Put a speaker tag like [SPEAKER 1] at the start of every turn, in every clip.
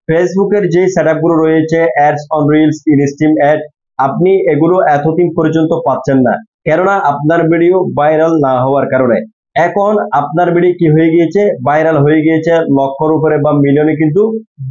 [SPEAKER 1] ফেসবুকের যে সেটআপ গুলো রয়েছে ads on reels, instream add, আপনি এগুলো এতদিন পর্যন্ত পাচ্ছেন না, কেননা আপনার ভিডিও ভাইরাল না হওয়ার কারণে। এখন আপনার ভিডিও কি হয়ে গিয়েছে, ভাইরাল হয়ে গিয়েছে, লক্ষর উপরে বা মিলিয়নে কিন্তু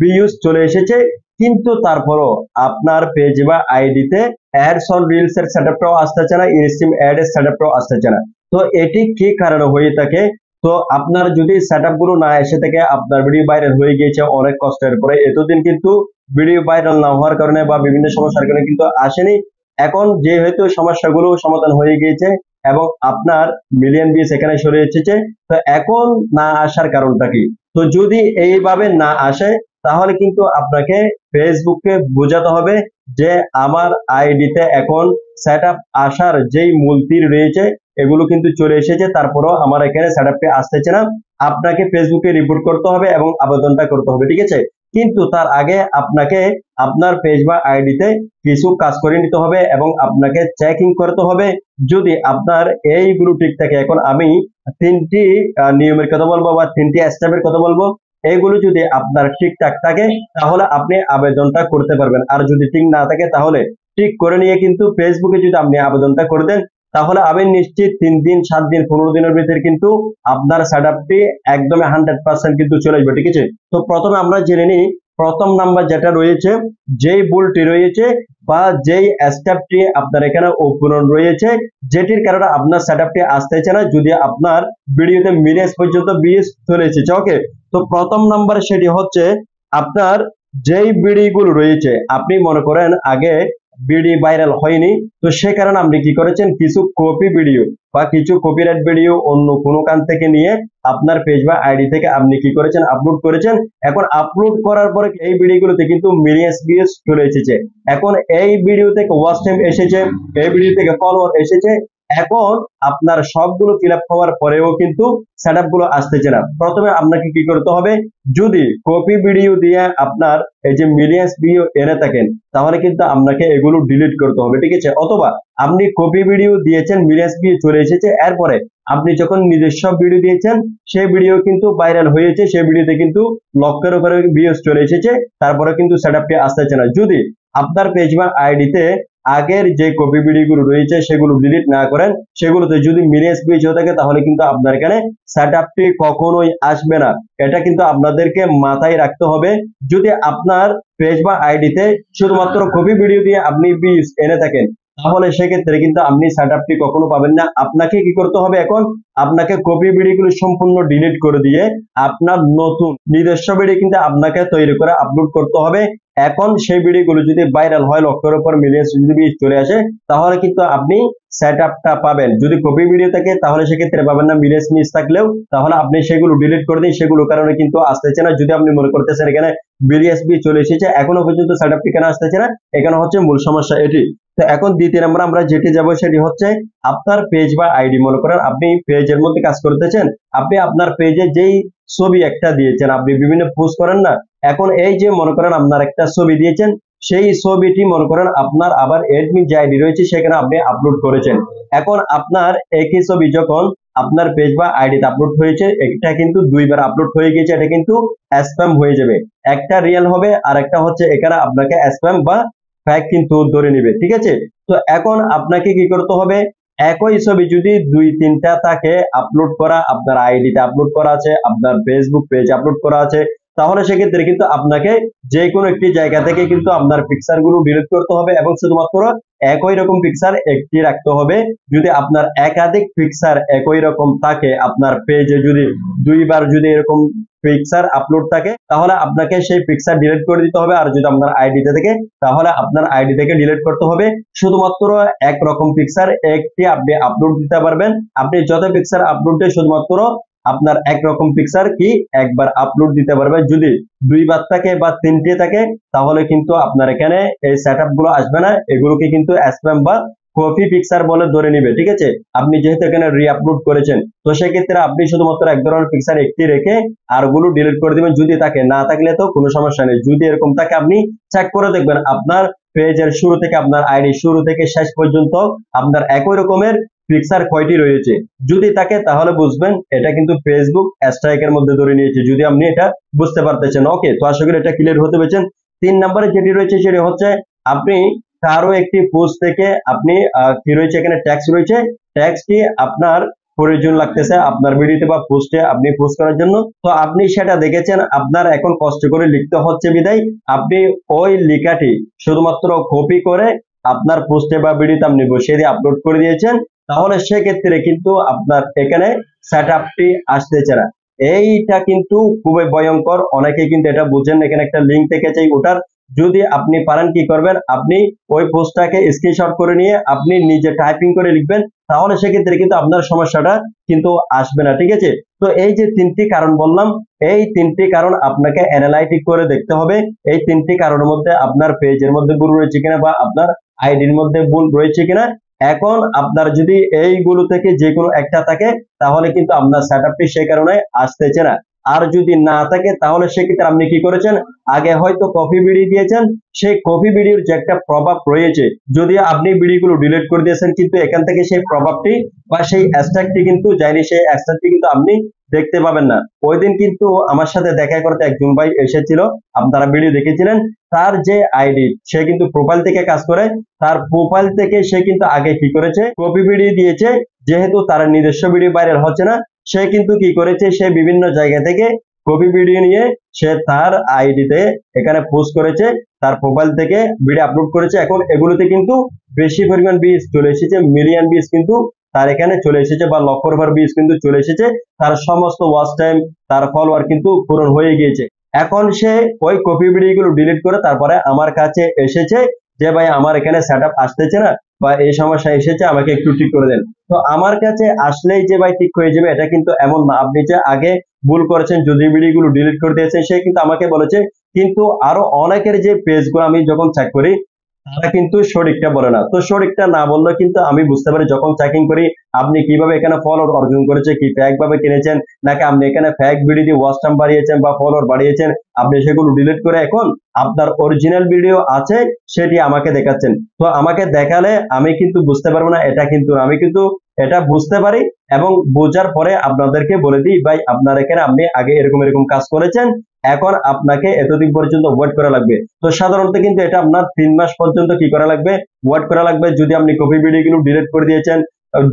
[SPEAKER 1] ভিউজ চলে এসেছে, কিন্তু তারপরও আপনার পেজ বা আইডিতে অ্যাডস অন রিলস এর সেটআপটাও আসতেছে না, ইনস্ট্রিম অ্যাড এর সেটআপটাও আসতেছে না। তো এটি কি কারণে হয়ে থাকে? তো আপনার যদি সেটআপ গুলো না এসে থাকে, আপনার ভিডিও ভাইরাল হয়ে গিয়েছে অনেক কষ্টের পরে, এতদিন কিন্তু ভিডিও ভাইরাল না হওয়ার কারণে বা বিভিন্ন সমস্যার কারণে কিন্তু আসেনি। এখন যেহেতু সমস্যাগুলো সমাধান হয়ে গিয়েছে এবং আপনার মিলিয়ন ভিউজ এখানে সরে এসেছে, তো এখন না আসার কারণটা কি? তো যদি এইভাবে না আসে, তাহলে কিন্তু আপনাকে ফেসবুককে বোঝাতে হবে যে আমার আইডিতে এখন সেটআপ আসার যেই মূল তীর রয়েছে এগুলো কিন্তু চলে এসেছে, তারপরও আমার এখানে সেটআপটি আসতেছে না। আপনাকে ফেসবুকে রিপোর্ট করতে হবে এবং আবেদনটা করতে হবে, ঠিক আছে? কিন্তু তার আগে আপনাকে আপনার পেজ বা আইডিতে কিছু কাজ করে নিতে হবে এবং আপনাকে চেকিং করতে হবে যদি আপনার এইগুলো ঠিক থাকে। এখন আমি তিনটি নিয়মের কথা বলবো বা তিনটি স্টেপের কথা বলবো, এগুলো যদি আপনার ঠিকঠাক থাকে তাহলে আপনি আবেদনটা করতে পারবেন। আর যদি ঠিক না থাকে তাহলে ঠিক করে নিয়ে কিন্তু ফেসবুকে যদি আপনি আবেদনটা করে দেন, তাহলে আমি নিশ্চিত 3 দিন, 7 দিন, 15 দিনের ভিতরে কিন্তু আপনার সেটআপটি একদম 100% কিন্তু চলে আসবে, ঠিক আছে? তো প্রথমে আমরা জেনে নিই প্রথম নাম্বার যেটা রয়েছে, যেই ভুলটি রয়েছে বা যেই স্টেপটি আপনার এখানে অপূরণ রয়েছে, যেটির কারণে আপনার সেটআপটি আসতেছে না, যদি আপনার ভিডিওতে মিলিয়ন্স পর্যন্ত ভিউজ চলে এসেছে। ওকে, তো প্রথম নাম্বার সেটি হচ্ছে আপনার যেই ভিডিওগুলো রয়েছে, আপনি মনে করেন আগে ভিডিও ভাইরাল হয়নি, তো সে কারণে আপনি কি করেছেন, কিছু কপি ভিডিও বা কিছু কপিরাইট ভিডিও অন্য কোনো কান থেকে নিয়ে আপনার পেজ বা আইডি থেকে আপনি কি করেছেন, আপলোড করেছেন। এখন আপলোড করার পরে এই ভিডিওগুলোতে কিন্তু মিলিয়ন্স ভিউজ চলে এসেছে। এখন এই ভিডিও থেকে ওয়াচ টাইম এসেছে, এই ভিডিও থেকে ফলোয়ার এসেছে। এখন আপনার সবগুলো ফিল আপ হওয়ার পরেও কিন্তু সেটআপ গুলো আসতেছে না। প্রথমে আপনাকে কি করতে হবে, যদি কপি ভিডিও দিয়ে আপনার এই যে মিলিয়ন্স ভিউ এনে থাকেন, তাহলে কিন্তু আপনাকে এগুলো ডিলিট করতে হবে, ঠিক আছে? অথবা আপনি কপি ভিডিও দিয়েছেন, মিলিয়ন্স ভিউ চলে এসেছে, এরপরে আপনি যখন নিজস্ব ভিডিও দিয়েছেন সেই ভিডিও কিন্তু ভাইরাল হয়েছে, সেই ভিডিওতে কিন্তু লক্ষের উপরে ভিউজ চলে এসেছে, তারপরে কিন্তু সেটআপটি আসতেছে না। যদি আপনার পেজ বা আইডিতে আগের যে কপি ভিডিওগুলো রয়েছে সেগুলো ডিলিট না করেন, সেগুলোতে যদি মিলিয়ন্স ভিউজ হয়ে থাকে, তাহলে কিন্তু আপনার এখানে সেটআপটি কখনোই আসবে না। এটা কিন্তু আপনাদেরকে মাথায় রাখতে হবে। যদি আপনার পেজ বা আইডিতে শুধুমাত্র কপি ভিডিও দিয়ে আপনি ভিউজ এনে থাকেন, তাহলে সেক্ষেত্রে কিন্তু আপনি সেটআপটি কখনো পাবেন না। আপনাকে কি করতে হবে, এখন আপনাকে কপি ভিডিওগুলো সম্পূর্ণ ডিলিট করে দিয়ে আপনার নতুন নিজস্ব ভিডিও কিন্তু আপনাকে তৈরি করে আপলোড করতে হবে। এখন সেই ভিডিওগুলো যদি ভাইরাল হয়, লক্ষের উপর মিলিয়ন্স যদি ভিউজ চলে আসে, তাহলে কিন্তু আপনি সেটআপটা পাবেন। যদি কপি ভিডিও থাকে তাহলে সেক্ষেত্রে পাবেন না, মিলিয়ন্স মিস থাকলেও তাহলে আপনি সেগুলো ডিলিট করে দিন, সেগুলো কারণে কিন্তু আসতেছে না। যদি আপনি মনে করতেছেন এখানে মিলিয়ন্স ভিউ চলে এসেছে, এখনো পর্যন্ত সেটআপটি কেন আসতেছে না, এখানে হচ্ছে মূল সমস্যা এটি। তো এখন দ্বিতীয় নাম্বার আমরা যেটি যাব সেটি হচ্ছে আপনার পেজ বা আইডি। মনে করেন আপনি পেজের মধ্যে কাজ করতেছেন, আপনি আপনার পেজে যেই ছবি একটা দিয়েছেন, আপনি বিভিন্ন পোস্ট করেন না, এখন এই যে মনে করেন আপনার একটা ছবি দিয়েছেন, সেই ছবিটি মনে করেন আপনার আবার এডমিন যে আইডি রয়েছে সেখানে আপনি আপলোড করেছেন। এখন আপনার একই ছবি যখন আপনার পেজ বা আইডিতে আপলোড হয়েছে, এটা কিন্তু দুইবার আপলোড হয়ে গেছে, এটা কিন্তু স্প্যাম হয়ে যাবে। একটা রিয়েল হবে আর একটা হচ্ছে এখানে আপনাকে স্প্যাম বা ফেক কিন্তু ধরে নিবে, ঠিক আছে? তো এখন আপনাকে কি করতে হবে, একই ছবি যদি 2-3টা থাকে আপলোড করা, আপনার আইডিতে আপলোড করা আছে, আপনার ফেসবুক পেজ আপলোড করা আছে, তাহলে সেক্ষেত্রে কিন্তু আপনাকে যে কোনো একটি জায়গা থেকে কিন্তু আপনার পিকচার গুলো ডিলিট করতে হবে এবং শুধুমাত্র একই রকম পিকচার একটি রাখতে হবে। যদি আপনার একাধিক পিকচার একই রকম থাকে, আপনার পেজে যদি দুইবার যদি এরকম পিকচার আপলোড থাকে, তাহলে আপনাকে সেই পিকচার ডিলিট করে দিতে হবে। আর যদি আপনার আইডিতে থাকে তাহলে আপনার আইডি থেকে ডিলিট করতে হবে। শুধুমাত্র একরকম পিকচার একটি আপনি আপলোড দিতে পারবেন। আপনি যত পিকচার আপলোড দেন শুধুমাত্র আপনার একরকম পিকচার কি একবার আপলোড দিতে পারবে। যদি দুইবার থাকে বা তিনটে থাকে, তাহলে কিন্তু আপনার এখানে এই সেটআপ গুলো আসবে না, এগুলোকে কিন্তু স্প্যাম বা কপি পিকচার বলে ধরে নিবে, ঠিক আছে? আপনি যেহেতু এখানে রি আপলোড করেছেন, তো সেক্ষেত্রে আপনি শুধুমাত্র এক ধরনের পিকচার একটি রেখে আর গুলো ডিলিট করে দিবেন। যদি থাকে, না থাকলে তো কোনো সমস্যা নেই। যদি এরকম থাকে আপনি চেক করে দেখবেন আপনার পেজের শুরু থেকে আপনার আইডি শুরু থেকে শেষ পর্যন্ত আপনার একই রকমের পিকচার কয়টি রয়েছে, যদি থাকে তাহলে বুঝবেন এটা কিন্তু ফেসবুক স্ট্রাইকের মধ্যে ধরে নিয়েছে, যদি আপনি এটা বুঝতে পারতেছেন। ওকে, তো আশা করি এটা ক্লিয়ার হতে পেরেছেন। 3 নম্বরে যেটি রয়েছে সেটি হচ্ছে আপনি কারো একটি পোস্ট থেকে আপনি কি রয়েছে এখানে ট্যাক্স রয়েছে, ট্যাক্সটি আপনার প্রয়োজন লাগতেছে আপনার ভিডিওতে বা পোস্টে আপনি পোস্ট করার জন্য, তো আপনি সেটা দেখেছেন, আপনার এখন কষ্ট করে লিখতে হচ্ছে বিদায় আপনি ওই লেখাটি শুধুমাত্র কপি করে আপনার পোস্টে বা ভিডিওতে আপনি বসিয়ে দিয়ে আপলোড করে দিয়েছেন, তাহলে সেক্ষেত্রে কিন্তু আপনার এখানে সেটআপটি আসতেছে না। এইটা কিন্তু খুবই ভয়ঙ্কর, অনেকে কিন্তু এটা বুঝেন। এখানে একটা লিঙ্ক দেখেছে ওটার, যদি আপনি পারেন কি করবেন, আপনি ওই পোস্টটাকে স্ক্রিনশট করে নিয়ে আপনি নিজে টাইপিং করে লিখবেন, তাহলে সেক্ষেত্রে কিন্তু আপনার সমস্যাটা কিন্তু আসবে না। ঠিক আছে, তো এই যে 3টি কারণ বললাম, এই 3টি কারণ আপনাকে অ্যানালাইটিক করে দেখতে হবে। এই 3টি কারণের মধ্যে আপনার পেজের মধ্যে ভুল রয়েছে কিনা বা আপনার আইডির মধ্যে ভুল রয়েছে কিনা। এখন আপনার যদি এইগুলো থেকে যে কোনো একটা থাকে তাহলে কিন্তু আপনার সেটআপটি সেই কারণে আসতেছে না। আর যদি না থাকে তাহলে সেক্ষেত্রে আপনি কি করেছেন, আগে হয়তো কপি ভিডিও দিয়েছেন, সেই কপি ভিডিওর যে একটা প্রভাব রয়েছে, যদি আপনি ভিডিওগুলো ডিলিট করে দিয়েছেন কিন্তু এখান থেকে সেই প্রভাবটি বা সেই হ্যাশট্যাগটি কিন্তু যায়নি, সেই হ্যাশট্যাগটি কিন্তু আপনি দেখতে পাবেন না। ওই দিন কিন্তু আমার সাথে দেখা করতে একজন ভাই এসেছিল, আপনারা ভিডিও দেখেছিলেন, তার যে আইডি সে কিন্তু প্রোফাইল থেকে কাজ করে, তার প্রোফাইল থেকে সে কিন্তু আগে কি করেছে, কপি ভিডিও দিয়েছে, যেহেতু তার নিজস্ব ভিডিও ভাইরাল হচ্ছে না, সে কিন্তু কি করেছে, সে বিভিন্ন জায়গা থেকে কপি ভিডিও নিয়ে সে তার আইডিতে এখানে পোস্ট করেছে, তার প্রোফাইল থেকে ভিডিও আপলোড করেছে। এখন এগুলোতে কিন্তু বেশি পরিমাণ ভিউজ চলে এসেছে, মিলিয়ন ভিউজ কিন্তু তার এখানে চলে এসেছে বা লক্ষ ভিউজ কিন্তু চলে এসেছে, তার সমস্ত ওয়াচ টাইম, তার ফলোয়ার কিন্তু পূরণ হয়ে গিয়েছে। এখন সে ওই কপি ভিডিওগুলো ডিলিট করে তারপরে আমার কাছে এসেছে যে ভাই আমার এখানে সেটআপ আসতেছে না বা এই সমস্যা এসেছে, আমাকে একটু ঠিক করে দেন। তো আমার কাছে আসলেই যে ভাই ঠিক হয়ে যাবে এটা কিন্তু এমন না। আপনি যে আগে ভুল করেছেন, যদি ভিডিওগুলো ডিলিট করে দিয়েছেন, সে কিন্তু আমাকে বলেছে, কিন্তু আরো অনেকের যে পেজগুলো আমি যখন চেক করি তারা কিন্তু সঠিকটা বলে না। তো সঠিকটা না বললে কিন্তু আমি বুঝতে পারি যখন চেকিং করি আপনি কিভাবে এখানে ফলোয়ার অর্জন করেছে, কি ফেক ভাবে কিনেছেন নাকি আপনি এখানে ফেক ভিডিও দিয়ে ওয়াচ টাইম বাড়িয়েছেন বা ফলোয়ার বাড়িয়েছেন, আপনি সেগুলো ডিলিট করে এখন আপনার অরিজিনাল ভিডিও আছে সেটি আমাকে দেখাচ্ছেন। তো আমাকে দেখালে আমি কিন্তু বুঝতে পারবো না এটা কিন্তু আমি কিন্তু এটা বুঝতে পারি এবং বোঝার পরে আপনাদেরকে বলে দিই ভাই আপনার এখানে আপনি আগে এরকম এরকম কাজ করেছেন, এখন আপনাকে এতদিন পর্যন্ত ওয়েট করা লাগবে। তো সাধারণত কিন্তু এটা আপনার 3 মাস পর্যন্ত কি করা লাগবে, ওয়েট করা লাগবে। যদি আপনি কপি ভিডিওগুলো ডিলিট করে দিয়েছেন,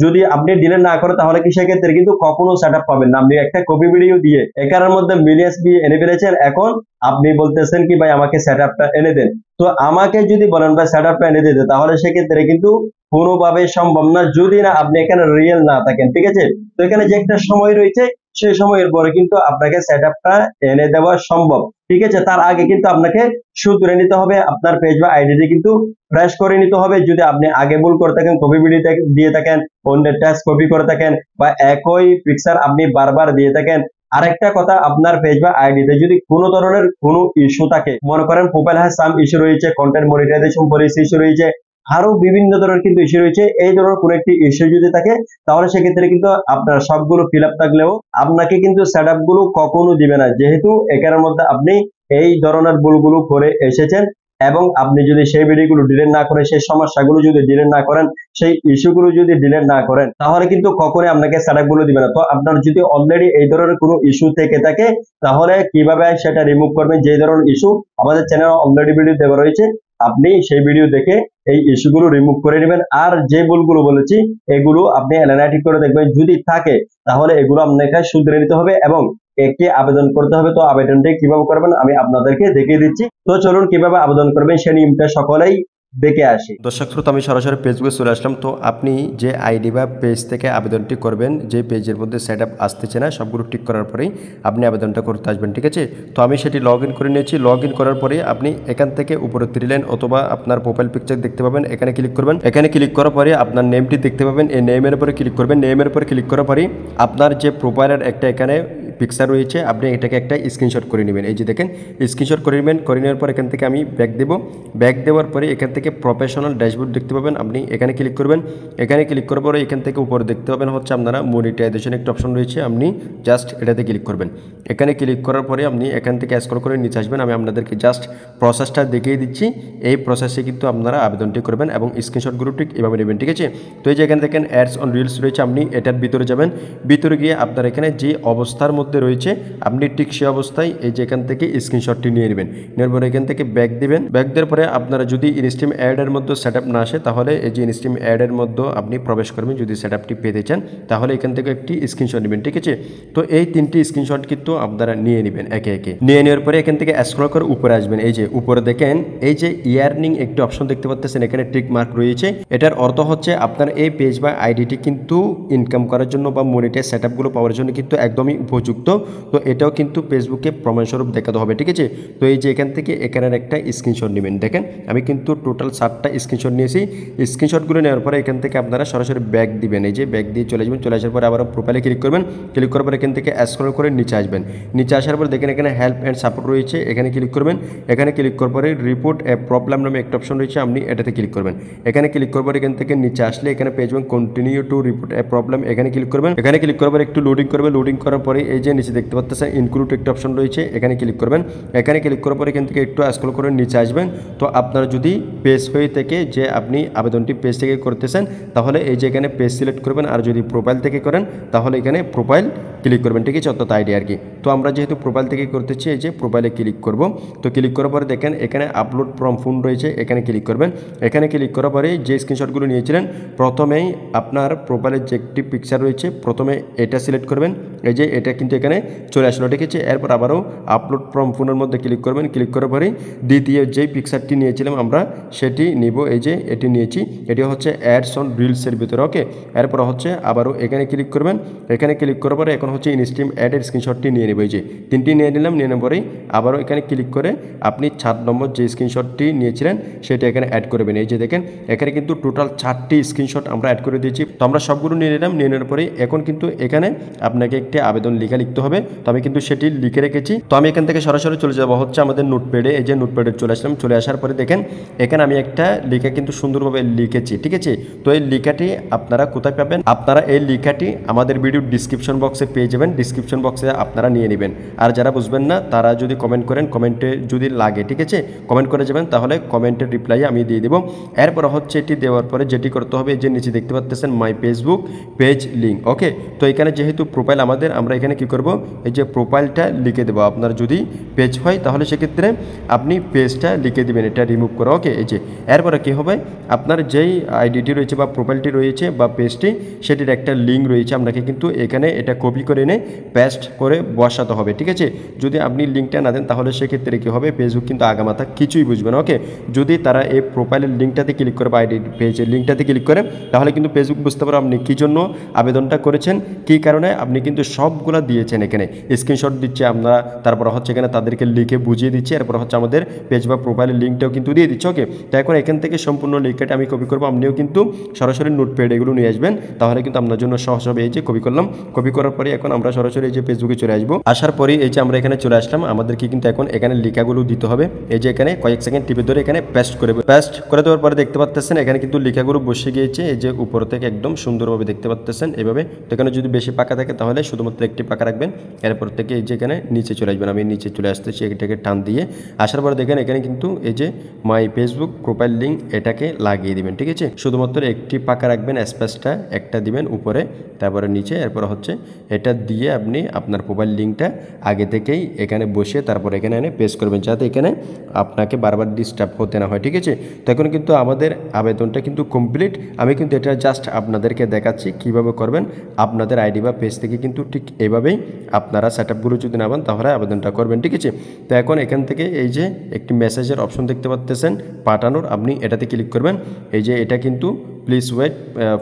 [SPEAKER 1] যদি আপনি ডিলিট না করেন তাহলে কি সেক্ষেত্রে কিন্তু কখনো সেটআপ পাবেন না। আপনি একটা কপি ভিডিও দিয়ে এখানের মধ্যে মিলিয়ন্স ভিউ এনে ফেলেছেন, এখন আপনি বলতেছেন কি ভাই আমাকে সেটআপটা এনে দেন। তো আমাকে যদি বলেন ভাই সেটআপটা এনে দিতে, তাহলে সেক্ষেত্রে কিন্তু কোনোভাবে সম্ভব না, যদি না আপনি এখানে রিয়েল না থাকেন। ঠিক আছে, তো এখানে যে একটা সময় রয়েছে সেই সময়ের পরে কিন্তু আপনাকে সেটআপটা এনে দেওয়া সম্ভব। ঠিক আছে, তার আগে কিন্তু আপনাকে শুধরে নিতে হবে, আপনার পেজ বা আইডিটি কিন্তু ফ্রেশ করে নিতে হবে। যদি আপনি আগে ভুল করে থাকেন, কপি ভিডিও দিয়ে থাকেন, অন্যের টেক্সট কপি করে থাকেন বা একই পিকচার আপনি বারবার দিয়ে থাকেন। আরেকটা কথা, আপনার পেজ বা আইডিতে যদি কোনো ধরনের কোনো ইস্যু থাকে, মনে করেন প্রোফাইল হ্যাজ সাম ইস্যু রয়েছে, কন্টেন্ট মনিটাইজেশন পলিসি ইস্যু রয়েছে, আরো বিভিন্ন ধরনের কিন্তু ইস্যু রয়েছে, এই ধরনের কোনো একটি ইস্যু যদি থাকে তাহলে সেক্ষেত্রে কিন্তু আপনার সবগুলো ফিল আপ থাকলেও আপনাকে কিন্তু সেটআপ গুলো কখনো দিবে না, যেহেতু এখানের মধ্যে আপনি এই ধরনের ভুলগুলো করে এসেছেন। এবং আপনি যদি সেই ভিডিওগুলো ডিলিট না করে, সেই সমস্যাগুলো যদি ডিলিট না করেন, সেই ইস্যুগুলো যদি ডিলিট না করেন, তাহলে কিন্তু কখনোই আপনাকে সেটআপ গুলো দিবে না। তো আপনার যদি অলরেডি এই ধরনের কোনো ইস্যু থেকে থাকে তাহলে কিভাবে সেটা রিমুভ করবেন, যে ধরনের ইস্যু আমাদের চ্যানেলে অলরেডি ভিডিও দেওয়া রয়েছে, আপনি সেই ভিডিও দেখে এই ইস্যুগুলো রিমুভ করে নেবেন। আর যে ভুলগুলো বলেছি এগুলো আপনি অ্যানালাইটিক করে দেখবেন, যদি থাকে তাহলে এগুলো আপনাকে শুধরে নিতে হবে এবং একটি আবেদন করতে হবে। তো আবেদনটি কিভাবে করবেন আমি আপনাদেরকে দেখিয়ে দিচ্ছি। তো চলুন কিভাবে আবেদন করবেন সেই নিয়মটা সকলেই দেখে আসি।
[SPEAKER 2] দর্শক শ্রোতা, আমি সরাসরি ফেসবুকে চলে আসলাম। তো আপনি যে আইডি বা পেজ থেকে আবেদনটি করবেন, যে পেজের মধ্যে সেটআপ আসতেছে না, সবগুলো ঠিক করার পরেই আপনি আবেদনটা করতে আসবেন। ঠিক আছে, তো আমি সেটি লগ ইন করে নিয়েছি। লগ ইন করার পরে আপনি এখান থেকে উপরে 3 লাইন অথবা আপনার প্রোফাইল পিকচার দেখতে পাবেন, এখানে ক্লিক করবেন। এখানে ক্লিক করার পরে আপনার নেমটি দেখতে পাবেন, এই নেমের উপরে ক্লিক করবেন। নেমের উপরে ক্লিক করার পরে আপনার যে প্রোফাইলের একটা এখানে পিকচার রয়েছে, আপনি এটাকে একটা স্ক্রিনশট করে নেবেন। এই যে দেখেন স্ক্রিনশট করে নেবেন। করে নেওয়ার পর এখান থেকে আমি ব্যাক দেবো। ব্যাক দেওয়ার পরে এখান থেকে প্রফেশনাল ড্যাশবোর্ড দেখতে পাবেন, আপনি এখানে ক্লিক করবেন। এখানে ক্লিক করার পরে এখান থেকে উপরে দেখতে পাবেন হচ্ছে আপনারা মনিটাইজেশন একটা অপশন রয়েছে, আপনি জাস্ট এটাতে ক্লিক করবেন। এখানে ক্লিক করার পরে আপনি এখান থেকে স্ক্রল করে নিচে আসবেন। আমি আপনাদেরকে জাস্ট প্রসেসটা দেখিয়ে দিচ্ছি। এই প্রসেসে কিন্তু আপনারা আবেদনটি করবেন এবং স্ক্রিনশটগুলো ঠিক এভাবে নেবেন, ঠিক আছে। তো এই যে এখানে দেখেন অ্যাডস অন রিলস রয়েছে, আপনি এটার ভিতরে যাবেন। ভিতরে গিয়ে আপনার এখানে যে অবস্থার মধ্যে রয়েছে আপনি ঠিক সেই অবস্থায় এই যে এখান থেকে স্ক্রিনশটটি নিয়ে নেবেন। নেওয়ার পরে এখান থেকে ব্যাক দিবেন। ব্যাক দেওয়ার পরে আপনারা যদি ইনস্টিম অ্যাডের মধ্যে সেট আপ না আসে তাহলে এই যে ইনস্টিম অ্যাডের মধ্যে আপনি প্রবেশ করবেন। যদি সেট আপটি পেতে চান তাহলে এখান থেকে একটি স্ক্রিনশট নেবেন, ঠিক আছে। তো এই 3টি স্ক্রিনশট কিন্তু আপনারা নিয়ে নেবেন একে একে। নিয়ে নেওয়ার পরে এখান থেকে স্ক্রল করে উপরে আসবেন। এই যে উপরে দেখেন এই যে ইয়ার্নিং একটি অপশন দেখতে পাচ্ছেন, এখানে টিক মার্ক রয়েছে। এটার অর্থ হচ্ছে আপনার এই পেজ বা আইডিটি কিন্তু ইনকাম করার জন্য বা মনিটাইজ সেট আপগুলো পাওয়ার জন্য কিন্তু একদমই উপযুক্ত। তো এটাও কিন্তু ফেসবুকে প্রমাণস্বরূপ দেখাতে হবে, ঠিক আছে। তো এই যে এখান থেকে এখানের একটা স্ক্রিনশট নেবেন। দেখেন আমি কিন্তু টোটাল 7টা স্ক্রিনশট নিয়েছি। স্ক্রিনশটগুলো নেওয়ার পরে এখান থেকে আপনারা সরাসরি ব্যাক দিবেন। এই যে ব্যাক দিয়ে চলে যাবেন। চলে আসার পরে আবার প্রোফাইলে ক্লিক করবেন। ক্লিক করার পর এখান থেকে স্ক্রল করে নিচে আসবেন। নিচে আসার পর দেখেন এখানে হেল্প অ্যান্ড সাপোর্ট রয়েছে, এখানে ক্লিক করবেন। এখানে ক্লিক করার পরে রিপোর্ট এ প্রবলেম নামে একটা অপশন রয়েছে, আপনি এটাতে ক্লিক করবেন। এখানে ক্লিক করার পর এখান থেকে নিচে আসলে এখানে পেয়ে যাবেন continue to report A problem, এখানে ক্লিক করবেন। এখানে ক্লিক করার পর একটু লোডিং করবে। লোডিং করার পরে এই যে নিচে দেখতে পাচ্ছেন ইনক্লুড একটা অপশন রয়েছে, এখানে ক্লিক করবেন। এখানে ক্লিক করার পর এখান থেকে একটু স্ক্রল করে নিচে আসবেন। তো আপনারা যদি পেজ হয়ে থেকে যে আপনি আবেদনটি পেজ থেকে করতেছেন তাহলে এই যে এখানে পেজ সিলেক্ট করবেন, আর যদি প্রোফাইল থেকে করেন তাহলে এখানে প্রোফাইল ক্লিক করবেন, ঠিক আছে, অর্থাৎ আইডি আর কি। তো আমরা যেহেতু প্রোফাইল থেকে করতেছি এই যে প্রোফাইলে ক্লিক করব। তো ক্লিক করার পরে দেখেন এখানে আপলোড ফ্রম ফোন রয়েছে, এখানে ক্লিক করবেন। এখানে ক্লিক করার পরে যে স্ক্রিনশটগুলো নিয়েছিলেন প্রথমেই আপনার প্রোফাইলের যে একটি পিকচার রয়েছে প্রথমে এটা সিলেক্ট করবেন। এই যে এটা কিন্তু এখানে চলে আসলো, ঠিক আছে। এরপর আবারও আপলোড ফ্রম ফোনের মধ্যে ক্লিক করবেন। ক্লিক করার পরে দ্বিতীয় যেই পিকচারটি নিয়েছিলাম আমরা সেটি নিব। এই যে এটি নিয়েছি, এটি হচ্ছে অ্যাডস অন রিলসের ভিতরে, ওকে। এরপর হচ্ছে আবারও এখানে ক্লিক করবেন। এখানে ক্লিক করার পরে এখন হচ্ছে ইনস্টিম অ্যাডের স্ক্রিনশটটি নিয়ে নেব। এই যে 3টি নিয়ে নিলাম। নিয়ে নেওয়ার পরেই আবারও এখানে ক্লিক করে আপনি 4 নম্বর যে স্ক্রিনশটটি নিয়েছিলেন সেটা এখানে অ্যাড করবেন। এই যে দেখেন এখানে কিন্তু টোটাল 4টি স্ক্রিনশট আমরা অ্যাড করে দিয়েছি। তো আমরা সবগুলো নিয়ে নিলাম। নিয়ে নেওয়ার পরে এখন কিন্তু এখানে আপনাকে একটি আবেদন লেখা লিখতে হবে। তো আমি কিন্তু সেটি লিখে রেখেছি। তো আমি এখান থেকে সরাসরি চলে যাব হচ্ছে আমাদের নোটপ্যাডে। এই যে নোটপ্যাডে চলে আসলাম। চলে আসার পরে দেখেন এখানে আমি একটা লেখা কিন্তু সুন্দরভাবে লিখেছি, ঠিক আছে। তো এই লেখাটি আপনারা কোথায় পাবেন? আপনারা এই লেখাটি আমাদের ভিডিওর ডিসক্রিপশন বক্সে পেয়ে যাবেন। ডিসক্রিপশন বক্সে আপনারা নিয়ে নেবেন। আর যারা বুঝবেন না তারা যদি কমেন্ট করেন, কমেন্টে যদি লাগে, ঠিক আছে, কমেন্ট করে যাবেন, তাহলে কমেন্টের রিপ্লাই আমি দিয়ে দেবো। এরপর হচ্ছে এটি দেওয়ার পরে যেটি করতে হবে যে নিচে দেখতে পাচ্ছেন মাই ফেসবুক পেজ লিঙ্ক, ওকে। তো এখানে যেহেতু প্রোফাইল আমাদের, আমরা এখানে কি করব এই যে প্রোফাইলটা লিখে দেবো। আপনার যদি পেজ হয় তাহলে সেক্ষেত্রে আপনি পেজটা লিখে দেবেন, এটা রিমুভ করে, ওকে। এই যে এরপরে কী হবে আপনার যেই আইডিটি রয়েছে বা প্রোফাইলটি রয়েছে বা পেজটি সেটির একটা লিঙ্ক রয়েছে, আপনাকে কিন্তু এখানে এটা কপি করে এনে পেস্ট করে বসাতে হবে, ঠিক আছে। যদি আপনি লিঙ্কটা না দেন তাহলে সেক্ষেত্রে কী হবে ফেসবুক কিন্তু আগামাথা কিছুই বুঝবে না, ওকে। যদি তারা এই প্রোফাইলের লিঙ্কটাতে ক্লিক করে বা আইডি পেজের লিঙ্কটাতে ক্লিক করে তাহলে কিন্তু ফেসবুক বুঝতে পারবে আপনি কী জন্য আবেদনটা করেছেন, কী কারণে আপনি কিন্তু সবগুলা দিয়েছেন। এখানে স্ক্রিনশট দিচ্ছে আপনারা, তারপর হচ্ছে এখানে তাদেরকে লিখে বুঝিয়ে দিচ্ছে। এরপর হচ্ছে আমাদের পেজ বা প্রোফাইলের লিঙ্কটাও কিন্তু দিয়ে দিচ্ছে, ওকে। তো এখন এখান থেকে সম্পূর্ণ লিঙ্কটা আমি কপি করবো। আপনিও কিন্তু সরাসরি নোটপ্যাড এগুলো নিয়ে আসবেন, তাহলে কিন্তু আপনার জন্য সহজ হবে। এই যে কপি করলাম। কপি করার পরে এখন আমরা সরাসরি এই যে ফেসবুকে চলে আসবো। আসার পরে এই যে আমরা এখানে চলে আসলাম। আমাদেরকে কিন্তু এখন এখানে লেখাগুলো দিতে হবে। এই যে এখানে কয়েক সেকেন্ড টিপে ধরে এখানে পেস্ট করে দেওয়ার পরে দেখতে পাচ্ছেন এখানে কিন্তু লেখাগুলো বসে গিয়েছে। এই যে উপর থেকে একদম সুন্দরভাবে দেখতে পাচ্ছেন এভাবে। তো এখানে যদি বেশি পাকা থাকে তাহলে শুধুমাত্র একটি পাকা রাখবেন। এরপর থেকে এই যে এখানে নিচে চলে আসবেন। আমি নিচে চলে আসতেছি, এটাকে টান দিয়ে আসার পরে দেখেন এখানে কিন্তু এই যে মাই ফেসবুক প্রোফাইল লিঙ্ক এটাকে লাগিয়ে দিবেন, ঠিক আছে। শুধুমাত্র একটি পাকা রাখবেন, স্পেসটা একটা দিবেন উপরে, তারপরে নিচে। এরপর হচ্ছে এটা দিয়ে আপনি আপনার প্রোফাইল লিঙ্কটা আগে থেকেই এখানে বসে তারপর এখানে এনে পেস্ট করবেন, যাতে এখানে আপনাকে বারবার ডিস্টার্ব হতে না হয়, ঠিক আছে। তো এখন কিন্তু আমাদের আবেদনটা কিন্তু কমপ্লিট। আমি কিন্তু এটা জাস্ট আপনাদেরকে দেখাচ্ছি কিভাবে করবেন। আপনাদের আইডি বা পেজ থেকে কিন্তু ঠিক এভাবেই আপনারা সেট আপগুলো যদি না পান তাহলে আবেদনটা করবেন, ঠিক আছে। তো এখন এখান থেকে এই যে একটি মেসেজের অপশন দেখতে পাচ্ছেন পাঠানোর, আপনি এটাতে ক্লিক করবেন। এই যে এটা কিন্তু please wait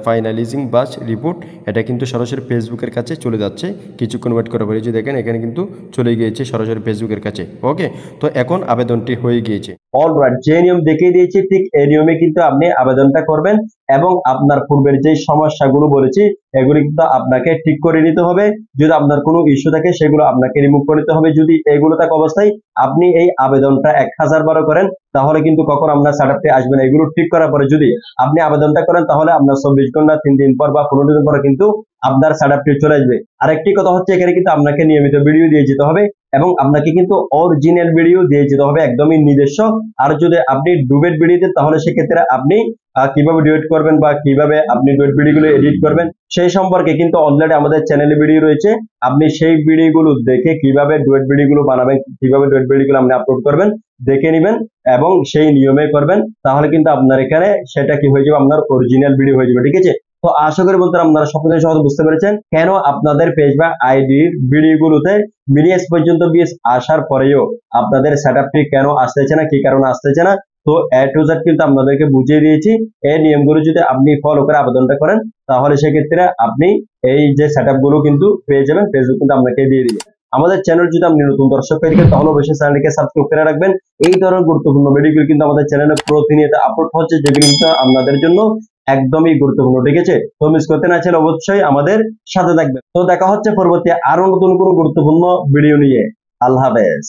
[SPEAKER 2] finalising bus report, এটা কিন্তু সরাসরি ফেসবুকের কাছে চলে যাচ্ছে। কিছুক্ষণ ওয়েট করার পরে যে দেখেন এখানে কিন্তু চলে গিয়েছে সরাসরি ফেসবুকের কাছে, ওকে। তো এখন আবেদনটি হয়ে গিয়েছে।
[SPEAKER 1] অলরাইট, যে নিয়ম দেখিয়ে দিয়েছি ঠিক এই নিয়মে কিন্তু আপনি আবেদনটা করবেন। এবং আপনার পূর্বের যে সমস্যাগুলো বলেছি এগুলি কিন্তু আপনাকে ঠিক করে নিতে হবে। যদি আপনার কোনো ইস্যু থাকে সেগুলো আপনাকে রিমুভ করে নিতে হবে। যদি এগুলো থাকা অবস্থায় আপনি এই আবেদনটা 1000 বারও করেন তাহলে কিন্তু কখন আপনার সেটআপটি আসবে না। এগুলো ঠিক করার পরে যদি আপনি আবেদনটা করেন তাহলে আপনার 24 ঘন্টা 3 দিন পর বা 15 দিন পর কিন্তু আপনার সেটআপটি চলে আসবে। আরেকটি কথা হচ্ছে এখানে কিন্তু আপনাকে নিয়মিত ভিডিও দিয়ে যেতে হবে এবং আপনাকে কিন্তু অরিজিনাল ভিডিও দিয়ে যেতে হবে একদমই নিজস্ব। আর যদি আপনি ডুবেট ভিডিও দেন তাহলে সেক্ষেত্রে আপনি কিভাবে ডুয়েট করবেন বা কিভাবে আপনি ডুয়েট ভিডিওগুলো এডিট করবেন সেই সম্পর্কে কিন্তু অলরেডি আমাদের চ্যানেলে ভিডিও রয়েছে। আপনি সেই ভিডিওগুলো দেখে কিভাবে ডুয়েট ভিডিওগুলো বানাবেন, কিভাবে ডুয়েট ভিডিওগুলো আপনি আপলোড করবেন দেখে নেবেন এবং সেই নিয়মে করবেন, তাহলে কিন্তু আপনার এখানে সেটা কি হয়ে যাবে, আপনার অরিজিনাল ভিডিও হয়ে যাবে। ঠিক আছে, তো আশা করি বন্ধুরা আপনারা সকলে সহজে বুঝতে পেরেছেন কেন আপনাদের পেজ বা আইডির ভিডিওগুলোতে মিলিয়ন্স পর্যন্ত ভিউজ আসার পরেও আপনাদের সেটআপটি কেন আসতেছে না, কি কারণে আসতেছে না। তো এ টু জেড কিন্তু আপনাদেরকে বুঝিয়ে দিয়েছি। এই নিয়মগুলো যদি আপনি ফলো করে আবেদনটা করেন তাহলে সেক্ষেত্রে আপনি এই যে সেটআপ গুলো কিন্তু পেয়ে যাবেন, ফেসবুক কিন্তু আপনাকে দিয়ে দিবে। আমাদের চ্যানেল যদি আপনি নতুন দর্শক হয়ে থাকেন তাহলে অবশ্যই চ্যানেলটিকে সাবস্ক্রাইব করে রাখবেন। এই ধরনের গুরুত্বপূর্ণ ভিডিওগুলো কিন্তু আমাদের চ্যানেলে প্রতিনিয়ত আপলোড হচ্ছে, যেগুলো কিন্তু আপনাদের জন্য একদমই গুরুত্বপূর্ণ। ঠিক আছে, তো মিস করতে না চাইলে অবশ্যই আমাদের সাথে থাকবেন। তো দেখা হচ্ছে পরবর্তী আরো নতুন কোনো গুরুত্বপূর্ণ ভিডিও নিয়ে। আল্লাহ হাফেজ।